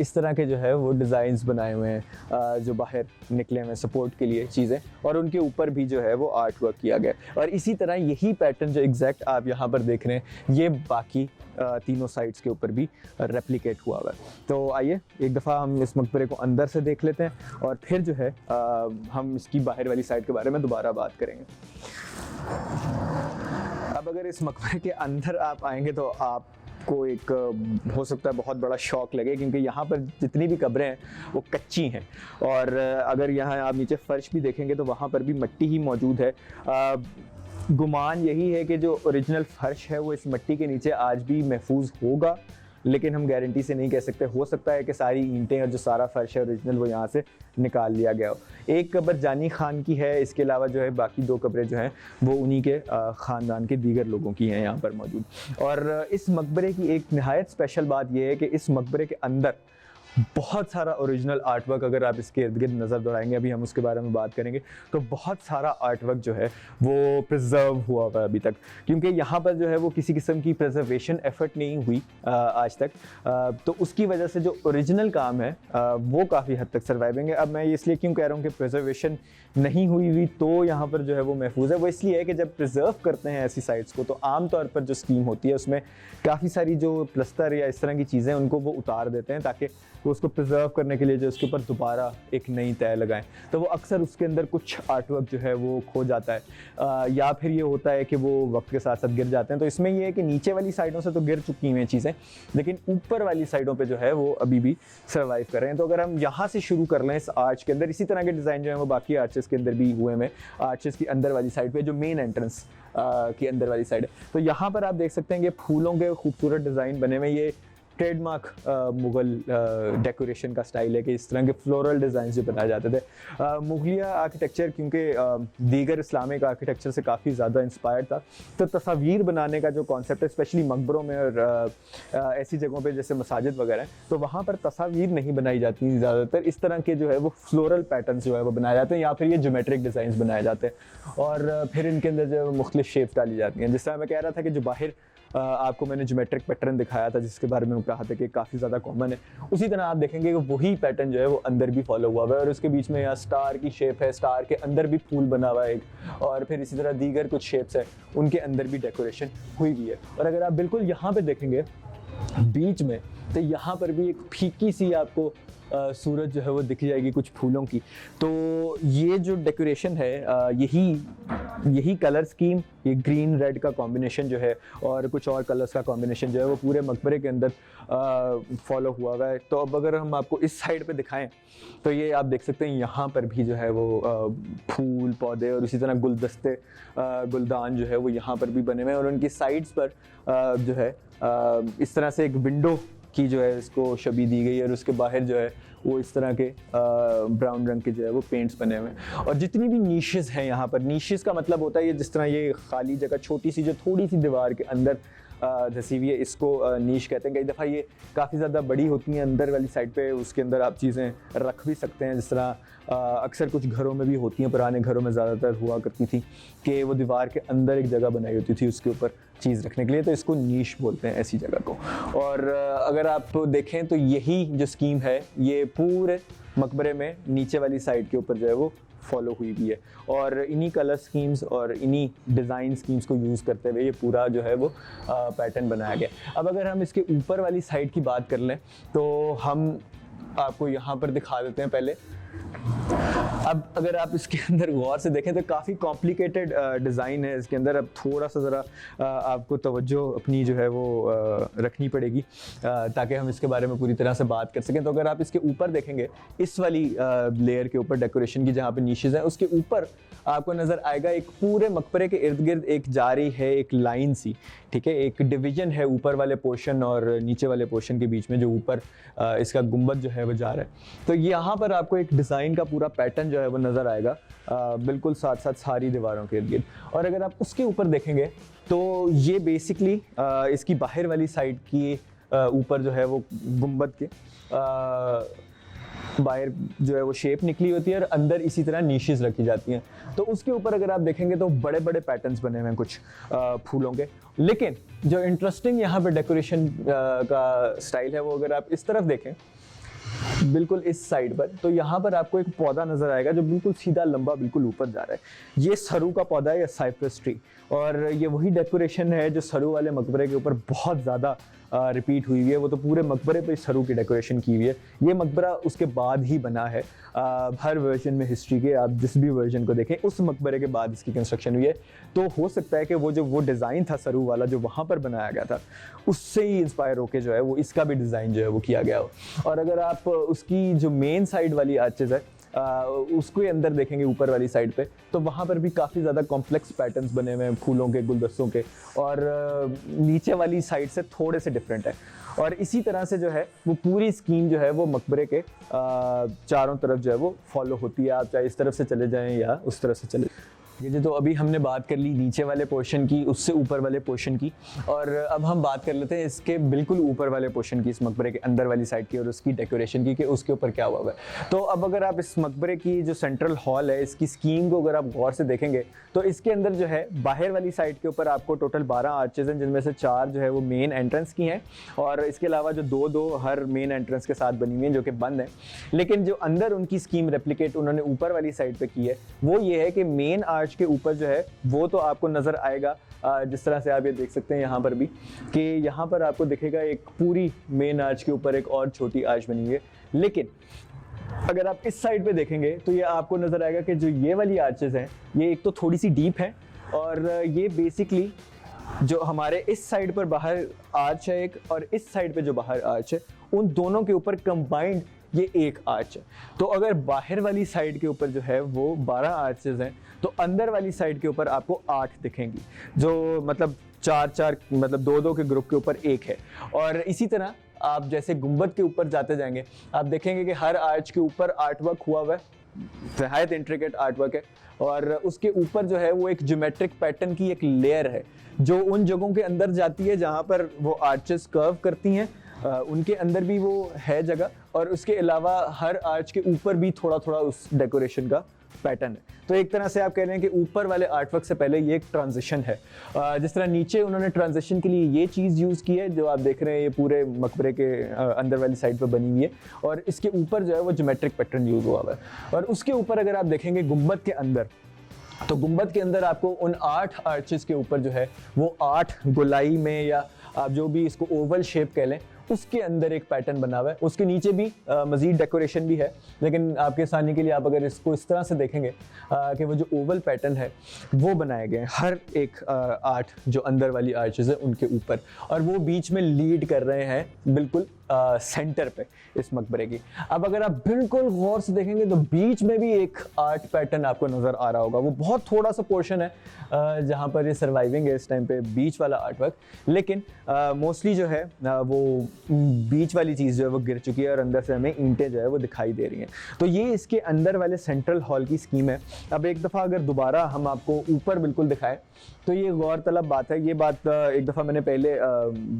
इस तरह के जो है वो डिज़ाइंस बनाए हुए हैं जो बाहर निकले हुए हैं सपोर्ट के लिए चीज़ें, और उनके ऊपर भी जो है वो आर्ट वर्क किया गया। और इसी तरह यही पैटर्न जो एग्जैक्ट आप यहाँ पर देख रहे हैं ये बाकी तीनों साइड्स के ऊपर भी रेप्लिकेट हुआ हुआ है। तो आइए एक दफ़ा हम इस मकबरे को अंदर से देख लेते हैं और फिर जो है हम इसकी बाहर वाली साइड के बारे में दोबारा बात करेंगे। अब अगर इस मकबरे के अंदर आप आएंगे तो आपको एक हो सकता है बहुत बड़ा शॉक लगे, क्योंकि यहाँ पर जितनी भी कब्रें हैं वो कच्ची हैं। और अगर यहाँ आप नीचे फर्श भी देखेंगे तो वहाँ पर भी मिट्टी ही मौजूद है। गुमान यही है कि जो ओरिजिनल फर्श है वो इस मिट्टी के नीचे आज भी महफूज होगा, लेकिन हम गारंटी से नहीं कह सकते। हो सकता है कि सारी ईंटें और जो सारा फर्श है ओरिजिनल वो यहाँ से निकाल लिया गया हो। एक कब्र जानी खान की है, इसके अलावा जो है बाकी दो कब्रें जो हैं वो उन्हीं के ख़ानदान के दीगर लोगों की हैं यहाँ पर मौजूद। और इस मकबरे की एक नहायत स्पेशल बात यह है कि इस मकबरे के अंदर बहुत सारा ओरिजिनल आर्ट वर्क, अगर आप इसके इर्द गिर्द नज़र दौड़ाएंगे, अभी हम उसके बारे में बात करेंगे, तो बहुत सारा आर्ट वर्क जो है वो प्रिजर्व हुआ हुआ है अभी तक, क्योंकि यहाँ पर जो है वो किसी किस्म की प्रिजर्वेशन एफर्ट नहीं हुई आज तक। तो उसकी वजह से जो ओरिजिनल काम है वो काफ़ी हद तक सर्वाइविंग है। अब मैं इसलिए क्यों कह रहा हूँ कि प्रिजर्वेशन नहीं हुई तो यहाँ पर जो है वो महफूज है, वो इसलिए है कि जब प्रिजर्व करते हैं ऐसी साइट्स को तो आम तौर पर जो स्कीम होती है उसमें काफ़ी सारी जो प्लस्तर या इस तरह की चीज़ें उनको वो उतार देते हैं ताकि वो उसको प्रिजर्व करने के लिए जो उसके ऊपर दोबारा एक नई तय लगाएं। तो वो अक्सर उसके अंदर कुछ आर्टवर्क जो है वो खो जाता है या फिर ये होता है कि वो वक्त के साथ साथ गिर जाते हैं। तो इसमें ये है कि नीचे वाली साइडों से तो गिर चुकी हुई हैं चीज़ें, लेकिन ऊपर वाली साइडों पे जो है वो अभी भी सर्वाइव कर रहे हैं। तो अगर हम यहाँ से शुरू कर लें इस आर्च के अंदर, इसी तरह के डिज़ाइन जो है वो बाकी आर्चेस के अंदर भी हुए हैं। आर्चेस की अंदर वाली साइड पे जो मेन एंट्रेंस की अंदर वाली साइड है, तो यहाँ पर आप देख सकते हैं कि फूलों के खूबसूरत डिज़ाइन बने हुए। ये ट्रेडमार्क मुग़ल डेकोरेशन का स्टाइल है कि इस तरह के फ्लोरल डिज़ाइन जो बनाए जाते थे। मुगलिया आर्किटेक्चर क्योंकि दीगर इस्लामिक आर्किटेक्चर से काफ़ी ज़्यादा इंस्पायर्ड था, तो तस्वीर बनाने का जो कॉन्सेप्ट है स्पेशली मकबरों में और ऐसी जगहों पे जैसे मसाजिद वगैरह, तो वहाँ पर तस्वीर नहीं बनाई जाती ज़्यादातर। इस तरह के जो है वो फ्लोरल पैटर्न जो है वो बनाए जाते हैं या फिर ये ज्योमेट्रिक डिज़ाइन बनाए जाते हैं और फिर इनके अंदर जो है मुख्तलिफ शेप्स डाली जाती हैं। जिस तरह मैं कह रहा था कि जो बाहर आपको मैंने ज्योमेट्रिक पैटर्न दिखाया था जिसके बारे में कहा था कि काफ़ी ज़्यादा कॉमन है, उसी तरह आप देखेंगे कि वही पैटर्न जो है वो अंदर भी फॉलो हुआ हुआ है और उसके बीच में यहाँ स्टार की शेप है, स्टार के अंदर भी फूल बना हुआ है एक, और फिर इसी तरह दीगर कुछ शेप्स है उनके अंदर भी डेकोरेशन हुई हुई है। और अगर आप बिल्कुल यहाँ पे देखेंगे बीच में, तो यहाँ पर भी एक फीकी सी आपको सूरज जो है वो दिख जाएगी कुछ फूलों की। तो ये जो डेकोरेशन है यही कलर स्कीम, ये ग्रीन रेड का कॉम्बिनेशन जो है और कुछ और कलर्स का कॉम्बिनेशन जो है वो पूरे मकबरे के अंदर फॉलो हुआ हुआ है। तो अब अगर हम आपको इस साइड पे दिखाएं तो ये आप देख सकते हैं यहाँ पर भी जो है वो फूल पौधे और इसी तरह गुलदस्ते गुलदान जो है वो यहाँ पर भी बने हुए हैं और उनकी साइड्स पर जो है इस तरह से एक विंडो की जो है इसको छवि दी गई है और उसके बाहर जो है वो इस तरह के ब्राउन रंग के जो है वो पेंट्स बने हुए हैं। और जितनी भी नीशेस हैं यहाँ पर, नीशेस का मतलब होता है ये जिस तरह ये खाली जगह छोटी सी जो थोड़ी सी दीवार के अंदर धसी हुई है, इसको नीश कहते हैं। कई दफ़ा ये काफ़ी ज़्यादा बड़ी होती हैं अंदर वाली साइड पे, उसके अंदर आप चीज़ें रख भी सकते हैं। जिस तरह अक्सर कुछ घरों में भी होती हैं, पुराने घरों में ज़्यादातर हुआ करती थी कि वो दीवार के अंदर एक जगह बनाई होती थी उसके ऊपर चीज़ रखने के लिए, तो इसको नीश बोलते हैं ऐसी जगह को। और अगर आप देखें तो यही जो स्कीम है ये पूरे मकबरे में नीचे वाली साइड के ऊपर जो है वो फॉलो हुई भी है और इन्हीं कलर स्कीम्स और इन्हीं डिज़ाइन स्कीम्स को यूज़ करते हुए ये पूरा जो है वो पैटर्न बनाया गया। अब अगर हम इसके ऊपर वाली साइड की बात कर लें तो हम आपको यहाँ पर दिखा देते हैं। पहले अब अगर आप इसके अंदर गौर से देखें तो काफ़ी कॉम्प्लिकेटेड डिज़ाइन है इसके अंदर। अब थोड़ा सा ज़रा आपको तवज्जो अपनी जो है वो रखनी पड़ेगी ताकि हम इसके बारे में पूरी तरह से बात कर सकें। तो अगर आप इसके ऊपर देखेंगे, इस वाली लेयर के ऊपर डेकोरेशन की जहाँ पे नीशेज़ हैं, उसके ऊपर आपको नज़र आएगा एक पूरे मकबरे के इर्द गिर्द एक जारी है, एक लाइन सी, ठीक है, एक डिवीजन है ऊपर वाले पोर्शन और नीचे वाले पोर्शन के बीच में, जो ऊपर इसका गुंबद जो है वो जा रहा है। तो यहाँ पर आपको एक डिज़ाइन का पूरा पैटर्न जो है वो नज़र आएगा बिल्कुल साथ साथ सारी दीवारों के इर्द गिर्द। और अगर आप उसके ऊपर देखेंगे तो ये बेसिकली इसकी बाहर वाली साइड की ऊपर जो है वो गुंबद के बाहर जो है वो शेप निकली होती है और अंदर इसी तरह नीशेस रखी जाती हैं। तो उसके ऊपर अगर आप देखेंगे तो बड़े बड़े पैटर्न्स बने हुए हैं कुछ फूलों के। लेकिन जो इंटरेस्टिंग यहाँ पे डेकोरेशन का स्टाइल है वो अगर आप इस तरफ देखें, बिल्कुल इस साइड पर, तो यहाँ पर आपको एक पौधा नजर आएगा जो बिल्कुल सीधा लंबा बिल्कुल ऊपर जा रहा है। ये सरू का पौधा है या साइप्रस ट्री, और ये वही डेकोरेशन है जो सरू वाले मकबरे के ऊपर बहुत ज़्यादा रिपीट हुई है। वो तो पूरे मकबरे पे सरू की डेकोरेशन की हुई है। ये मकबरा उसके बाद ही बना है। हर वर्जन में हिस्ट्री के आप जिस भी वर्जन को देखें, उस मकबरे के बाद इसकी कंस्ट्रक्शन हुई है। तो हो सकता है कि वो डिज़ाइन था सरू वाला जो वहाँ पर बनाया गया था, उससे ही इंस्पायर होकर जो है वो इसका भी डिज़ाइन जो है वो किया गया हो। और अगर आप उसकी जो मेन साइड वाली आर्चेज़ है उसको अंदर देखेंगे ऊपर वाली साइड पे, तो वहाँ पर भी काफ़ी ज़्यादा कॉम्प्लेक्स पैटर्न्स बने हुए हैं फूलों के, गुलदस्तों के, और नीचे वाली साइड से थोड़े से डिफरेंट है। और इसी तरह से जो है वो पूरी स्कीम जो है वो मकबरे के चारों तरफ जो है वो फॉलो होती है। आप चाहे इस तरफ से चले जाएं या उस तरफ से चले। जी, तो अभी हमने बात कर ली नीचे वाले पोर्शन की, उससे ऊपर वाले पोर्शन की, और अब हम बात कर लेते हैं इसके बिल्कुल ऊपर वाले पोर्शन की, इस मकबरे के अंदर वाली साइड की और उसकी डेकोरेशन की, कि उसके ऊपर क्या हुआ है। तो अब अगर आप इस मकबरे की जो सेंट्रल हॉल है, इसकी स्कीम को अगर आप गौर से देखेंगे तो इसके अंदर जो है बाहर वाली साइड के ऊपर आपको टोटल 12 आर्चेज हैं, जिनमें से 4 जो है वो मेन एंट्रेंस की हैं, और इसके अलावा जो 2-2 हर मेन एंट्रेंस के साथ बनी हुई हैं जो कि बंद हैं। लेकिन जो अंदर उनकी स्कीम रेप्लिकेट उन्होंने ऊपर वाली साइड पे की है वो ये है कि मेन आर्च के ऊपर जो है वो तो आपको नज़र आएगा, जिस तरह से आप ये देख सकते हैं यहाँ पर भी, कि यहाँ पर आपको दिखेगा एक पूरी मेन आर्च के ऊपर एक और छोटी आर्च बनी हुई है। लेकिन अगर आप इस साइड पे देखेंगे तो ये आपको नज़र आएगा कि जो ये वाली आर्चेस हैं ये एक तो थोड़ी सी डीप है, और ये बेसिकली जो हमारे इस साइड पर बाहर आर्च है एक, और इस साइड पे जो बाहर आर्च है, उन दोनों के ऊपर कंबाइंड ये एक आर्च है। तो अगर बाहर वाली साइड के ऊपर जो है वो 12 आर्चेस हैं, तो अंदर वाली साइड के ऊपर आपको 8 दिखेंगी, जो मतलब 4-4 मतलब 2-2 के ग्रुप के ऊपर एक है। और इसी तरह आप जैसे गुंबद के ऊपर जाते जाएंगे, आप देखेंगे कि हर आर्च के ऊपर आर्टवर्क हुआ हुआ है, निहायत इंट्रिकेट आर्टवर्क है, और उसके ऊपर जो है वो एक ज्योमेट्रिक पैटर्न की एक लेयर है जो उन जगहों के अंदर जाती है जहाँ पर वो आर्चेस कर्व करती हैं, उनके अंदर भी वो है जगह, और उसके अलावा हर आर्च के ऊपर भी थोड़ा थोड़ा उस डेकोरेशन का पैटर्न है। तो एक तरह से आप कह रहे हैं कि ऊपर वाले आर्टवर्क से पहले ये एक ट्रांजिशन है। जिस तरह नीचे उन्होंने ट्रांजिशन के लिए ये चीज़ यूज़ की है जो आप देख रहे हैं, ये पूरे मकबरे के अंदर वाली साइड पर बनी हुई है, और इसके ऊपर जो है वो ज्योमेट्रिक पैटर्न यूज़ हुआ है। और उसके ऊपर अगर आप देखेंगे गुंबद के अंदर, तो गुंबद के अंदर आपको उन 8 आर्चेस के ऊपर जो है वो 8 गोलाई में, या आप जो भी इसको ओवल शेप कह लें, उसके अंदर एक पैटर्न बना हुआ है। उसके नीचे भी मज़ीद डेकोरेशन भी है, लेकिन आपके आसानी के लिए आप अगर इसको इस तरह से देखेंगे कि वो जो ओवल पैटर्न है वो बनाए गए हैं हर एक 8 जो अंदर वाली आर्चेस है उनके ऊपर, और वो बीच में लीड कर रहे हैं बिल्कुल सेंटर पे इस मकबरे की। अब अगर आप बिल्कुल गौर से देखेंगे तो बीच में भी एक आर्ट पैटर्न आपको नज़र आ रहा होगा। वो बहुत थोड़ा सा पोर्शन है जहाँ पर ये सर्वाइविंग है इस टाइम पे, बीच वाला आर्ट वर्क, लेकिन मोस्टली जो है वो बीच वाली चीज़ जो है वो गिर चुकी है और अंदर से हमें ईंटें जो है वो दिखाई दे रही हैं। तो ये इसके अंदर वाले सेंट्रल हॉल की स्कीम है। अब एक दफ़ा अगर दोबारा हम आपको ऊपर बिल्कुल दिखाएं तो ये गौरतलब बात है, ये बात एक दफ़ा मैंने पहले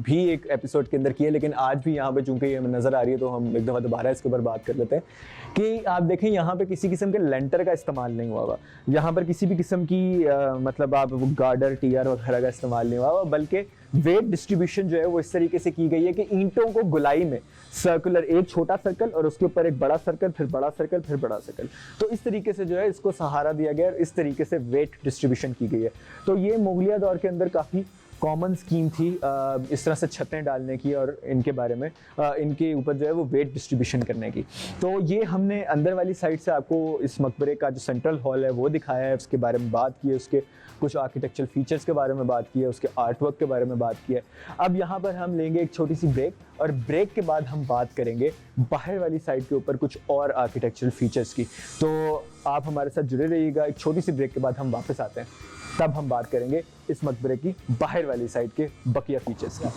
भी एक एपिसोड के अंदर की है, लेकिन आज भी यहाँ पे चूंकि ये नज़र आ रही है तो हम एक दफ़ा दोबारा इसके ऊपर बात कर लेते हैं कि आप देखें यहाँ पे किसी किस्म के लेंटर का इस्तेमाल नहीं हुआ हुआ, यहाँ पर किसी भी किस्म की मतलब आप वो गार्डर टीयर वगैरह का इस्तेमाल नहीं हुआ हुआ, बल्कि वेट डिस्ट्रीब्यूशन जो है वो इस तरीके से की गई है कि ईंटों को गुलाई में सर्कुलर, एक छोटा सर्कल और उसके ऊपर एक बड़ा सर्कल, फिर बड़ा सर्कल, फिर बड़ा सर्कल, तो इस तरीके से जो है इसको सहारा दिया गया और इस तरीके से वेट डिस्ट्रीब्यूशन की गई है। तो ये मुगलिया दौर के अंदर काफ़ी कॉमन स्कीम थी इस तरह से छतें डालने की और इनके बारे में इनके ऊपर जो है वो वेट डिस्ट्रीब्यूशन करने की। तो ये हमने अंदर वाली साइड से आपको इस मकबरे का जो सेंट्रल हॉल है वो दिखाया है, उसके बारे में बात की है, उसके कुछ आर्किटेक्चरल फीचर्स के बारे में बात की है, उसके आर्ट वर्क के बारे में बात की है। अब यहाँ पर हम लेंगे एक छोटी सी ब्रेक और ब्रेक के बाद हम बात करेंगे बाहर वाली साइड के ऊपर कुछ और आर्किटेक्चरल फीचर्स की। तो आप हमारे साथ जुड़े रहिएगा, एक छोटी सी ब्रेक के बाद हम वापस आते हैं, तब हम बात करेंगे इस मकबरे की बाहर वाली साइड के बकिया फीचर्स का।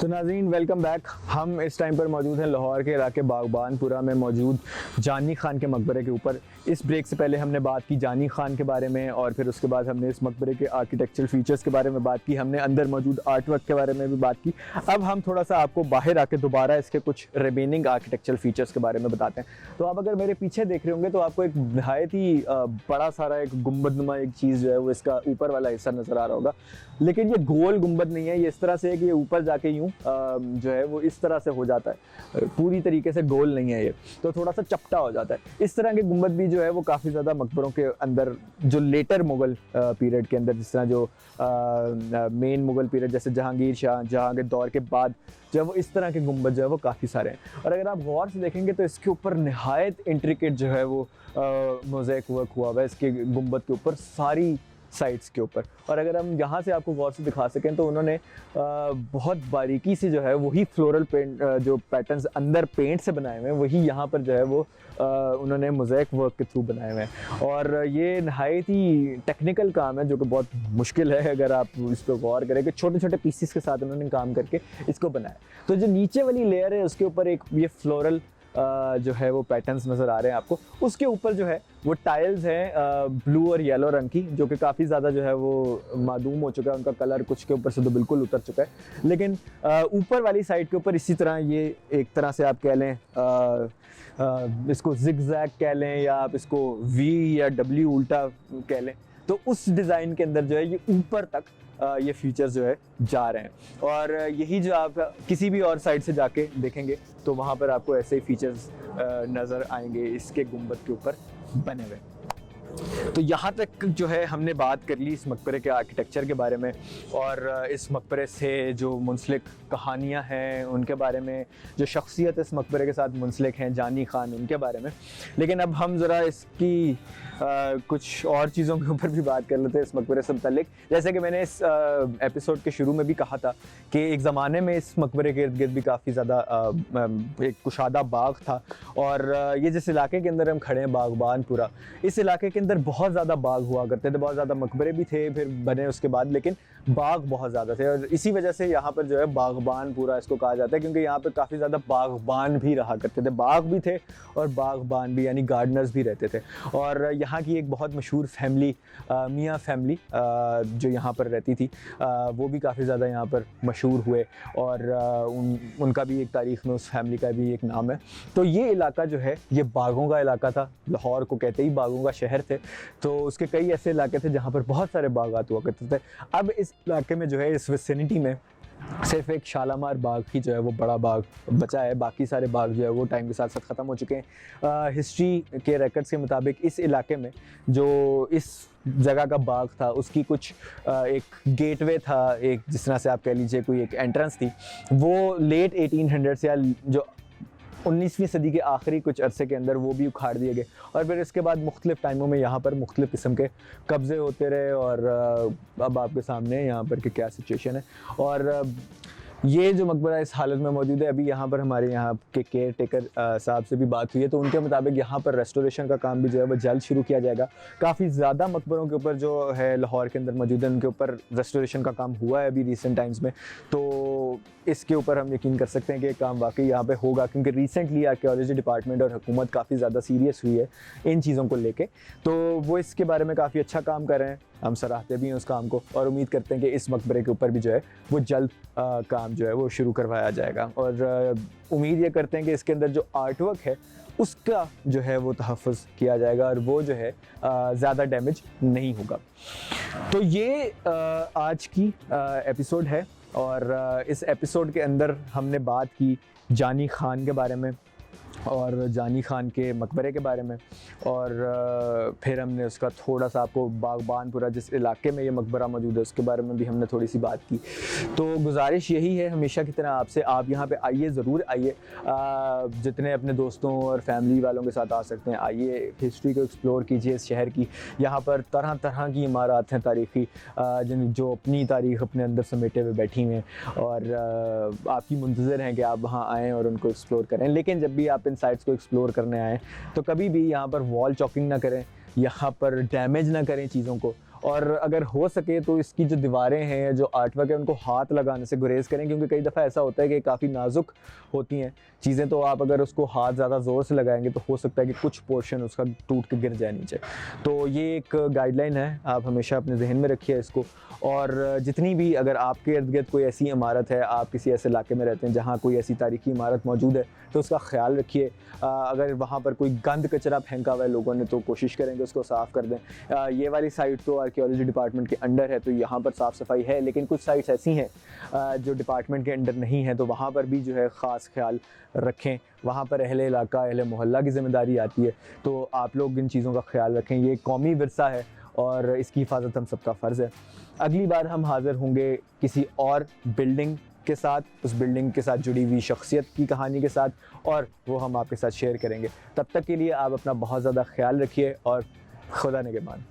तो नाज़रीन वेलकम बैक। हम इस टाइम पर मौजूद हैं लाहौर के इलाके बागबानपुरा में मौजूद जानी खान के मकबरे के ऊपर। इस ब्रेक से पहले हमने बात की जानी खान के बारे में और फिर उसके बाद हमने इस मकबरे के आर्किटेक्चरल फीचर्स के बारे में बात की, हमने अंदर मौजूद आर्ट वर्क के बारे में भी बात की। अब हम थोड़ा सा आपको बाहर आके दोबारा इसके कुछ रिमेनिंग आर्किटेक्चरल फीचर्स के बारे में बताते हैं। तो आप अगर मेरे पीछे देख रहे होंगे तो आपको एक नहायत ही बड़ा सारा एक गुंबदनुमा एक चीज़ जो है वो इसका ऊपर वाला हिस्सा नज़र आ रहा होगा, लेकिन ये गोल गुंबद नहीं है, ये इस तरह से है कि ये ऊपर जाके यूँ जो है वो इस तरह से हो जाता है, पूरी तरीके से गोल नहीं है ये, तो थोड़ा सा चपटा हो जाता है। इस तरह के गुंबद भी जो है वो काफ़ी ज़्यादा मकबरों के अंदर जो लेटर मुग़ल पीरियड के अंदर, जिस तरह जो मेन मुग़ल पीरियड जैसे जहांगीर शाह जहाँ के दौर के बाद जो है वो इस तरह के गुंबद जो है वो काफ़ी सारे हैं। और अगर आप गौर से देखेंगे तो इसके ऊपर नहायत इंट्रिकेट जो है वो मोज़ेक वर्क हुआ हुआ है इसके गुंबद के ऊपर सारी साइड्स के ऊपर। और अगर हम यहाँ से आपको गौर से दिखा सकें तो उन्होंने बहुत बारीकी से जो है वही फ्लोरल पेंट जो पैटर्न्स अंदर पेंट से बनाए हुए हैं वही यहाँ पर जो है वो उन्होंने मोज़ेक वर्क के थ्रू बनाए हुए हैं। और ये नहायत ही टेक्निकल काम है जो कि बहुत मुश्किल है अगर आप इस पर गौर करें कि छोटे छोटे पीसीस के साथ उन्होंने काम करके इसको बनाया। तो जो नीचे वाली लेयर है उसके ऊपर एक ये फ्लोरल जो है वो पैटर्न्स नज़र आ रहे हैं आपको, उसके ऊपर जो है वो टाइल्स हैं ब्लू और येलो रंग की, जो कि काफ़ी ज़्यादा जो है वो मादूम हो चुका है, उनका कलर कुछ के ऊपर से तो बिल्कुल उतर चुका है। लेकिन ऊपर वाली साइड के ऊपर इसी तरह ये एक तरह से आप कह लें इसको जिगजैग कह लें या आप इसको वी या डब्ल्यू उल्टा कह लें, तो उस डिज़ाइन के अंदर जो है ये ऊपर तक ये फीचर्स जो है जा रहे हैं। और यही जो आप किसी भी और साइड से जाके देखेंगे तो वहाँ पर आपको ऐसे ही फीचर्स नज़र आएंगे इसके गुंबद के ऊपर बने हुए। तो यहाँ तक जो है हमने बात कर ली इस मकबरे के आर्किटेक्चर के बारे में और इस मकबरे से जो मुंसलिक कहानियाँ हैं उनके बारे में, जो शख्सियत इस मकबरे के साथ मुंसलिक हैं जानी खान उनके बारे में। लेकिन अब हम ज़रा इसकी कुछ और चीज़ों के ऊपर भी बात कर लेते हैं इस मकबरे से मुतल्लिक। जैसे कि मैंने इस एपिसोड के शुरू में भी कहा था कि एक ज़माने में इस मकबरे के इर्द गिर्द भी काफ़ी ज़्यादा एक कुशादा बाग था। और ये जिस इलाके के अंदर हम खड़े हैं बागबानपुरा, इस इलाके के अंदर बहुत ज़्यादा बाग हुआ करते थे, बहुत ज़्यादा मकबरे भी थे फिर बने उसके बाद, लेकिन बाग बहुत ज़्यादा थे। और इसी वजह से यहाँ पर जो है बागबानपुरा इसको कहा जाता है, क्योंकि यहाँ पर काफ़ी ज़्यादा बागबान भी रहा करते थे, बाग भी थे और बागबान भी यानी गार्डनर्स भी रहते थे। और यहाँ की एक बहुत मशहूर फैमिली मियाँ फैमिली जो यहाँ पर रहती थी वो भी काफ़ी ज़्यादा यहाँ पर मशहूर हुए और उनका भी एक तारीख़ में उस फैमिली का भी एक नाम है। तो ये इलाका जो है ये बागों का इलाका था, लाहौर को कहते ही बागों का शहर थे, तो उसके कई ऐसे इलाके थे जहाँ पर बहुत सारे बागात हुआ करते थे। अब इस इलाके में जो है इस विसिनिटी में सिर्फ एक शालामार बाग ही जो है वो बड़ा बाग बचा है, बाकी सारे बाग जो है वो टाइम के साथ साथ ख़त्म हो चुके हैं। हिस्ट्री के रिकॉर्ड्स के मुताबिक इस इलाके में जो इस जगह का बाग था उसकी कुछ एक गेटवे था, एक जिस तरह से आप कह लीजिए कोई एक एंट्रेंस थी, वो लेट 1800s या जो 19वीं सदी के आखिरी कुछ अरसे के अंदर वो भी उखाड़ दिए गए। और फिर इसके बाद मुख्तलिफ़ टाइमों में यहाँ पर मुख्तलिफ़ किस्म के कब्ज़े होते रहे और अब आपके सामने यहाँ पर कि क्या सिचुएशन है। और ये जो मकबरा इस हालत में मौजूद है, अभी यहाँ पर हमारे यहाँ के केयर टेकर साहब से भी बात हुई है, तो उनके मुताबिक यहाँ पर रेस्टोरेशन का काम भी जो है वो जल्द शुरू किया जाएगा। काफ़ी ज़्यादा मकबरों के ऊपर जो है लाहौर के अंदर मौजूद है उनके ऊपर रेस्टोरेशन का काम हुआ है अभी रिसेंट टाइम्स में, तो इसके ऊपर हम यकीन कर सकते हैं कि काम वाकई यहाँ पे होगा, क्योंकि रिसेंटली आर्कियोलॉजी डिपार्टमेंट और हुकूमत काफ़ी ज़्यादा सीरियस हुई है इन चीज़ों को लेके, तो वो इसके बारे में काफ़ी अच्छा काम कर रहे हैं। हम सराहते भी हैं उस काम को और उम्मीद करते हैं कि इस मकबरे के ऊपर भी जो है वो जल्द काम जो है वो शुरू करवाया जाएगा। और उम्मीद ये करते हैं कि इसके अंदर जो आर्ट वर्क है उसका जो है वो तहफ़्फ़ुज़ किया जाएगा और वो जो है ज़्यादा डैमेज नहीं होगा। तो ये आज की एपिसोड है और इस एपिसोड के अंदर हमने बात की जानी खान के बारे में, और जानी खान के मकबरे के बारे में, और फिर हमने उसका थोड़ा सा आपको बागबानपुरा जिस इलाके में ये मकबरा मौजूद है उसके बारे में भी हमने थोड़ी सी बात की। तो गुजारिश यही है हमेशा की तरह आपसे, आप यहाँ पे आइए, ज़रूर आइए, जितने अपने दोस्तों और फैमिली वालों के साथ आ सकते हैं आइए, हिस्ट्री को एक्सप्लोर कीजिए इस शहर की। यहाँ पर तरह तरह की इमारत हैं तारीख़ी, जिन जो अपनी तारीख़ अपने अंदर समेटे हुए बैठी हुई हैं, और आपकी मुंतज़र हैं कि आप वहाँ आएँ और उनको एक्सप्लोर करें। लेकिन जब भी आप इन साइट्स को एक्सप्लोर करने आएँ तो कभी भी यहाँ पर वॉल चॉकिंग ना करें, यहाँ पर डैमेज ना करें चीज़ों को, और अगर हो सके तो इसकी जो दीवारें हैं, जो आर्टवर्क है, उनको हाथ लगाने से गुरेज़ करें, क्योंकि कई दफ़ा ऐसा होता है कि काफ़ी नाजुक होती हैं चीज़ें, तो आप अगर उसको हाथ ज़्यादा ज़ोर से लगाएंगे तो हो सकता है कि कुछ पोर्शन उसका टूट के गिर जाए नीचे। तो ये एक गाइडलाइन है, आप हमेशा अपने जहन में रखिए इसको। और जितनी भी, अगर आपके इर्द गिर्द कोई ऐसी इमारत है, आप किसी ऐसे इलाके में रहते हैं जहाँ कोई ऐसी तारीख़ी इमारत मौजूद है, तो उसका ख्याल रखिए। अगर वहाँ पर कोई गंद कचरा फेंका हुआ है लोगों ने तो कोशिश करेंगे उसको साफ़ कर दें। ये वाली साइट तो आर्कियोलॉजी डिपार्टमेंट के अंडर है, तो यहाँ पर साफ़ सफाई है, लेकिन कुछ साइट्स ऐसी हैं जो डिपार्टमेंट के अंडर नहीं है, तो वहाँ पर भी जो है ख़ास ख्याल रखें। वहाँ पर अहले इलाका, अहले मोहल्ला की ज़िम्मेदारी आती है, तो आप लोग इन चीज़ों का ख्याल रखें। ये कौमी विरसा है और इसकी हिफाजत हम सबका फ़र्ज़ है। अगली बार हम हाज़िर होंगे किसी और बिल्डिंग के साथ, उस बिल्डिंग के साथ जुड़ी हुई शख्सियत की कहानी के साथ, और वो हम आपके साथ शेयर करेंगे। तब तक के लिए आप अपना बहुत ज़्यादा ख्याल रखिए और खुदा निगहबान।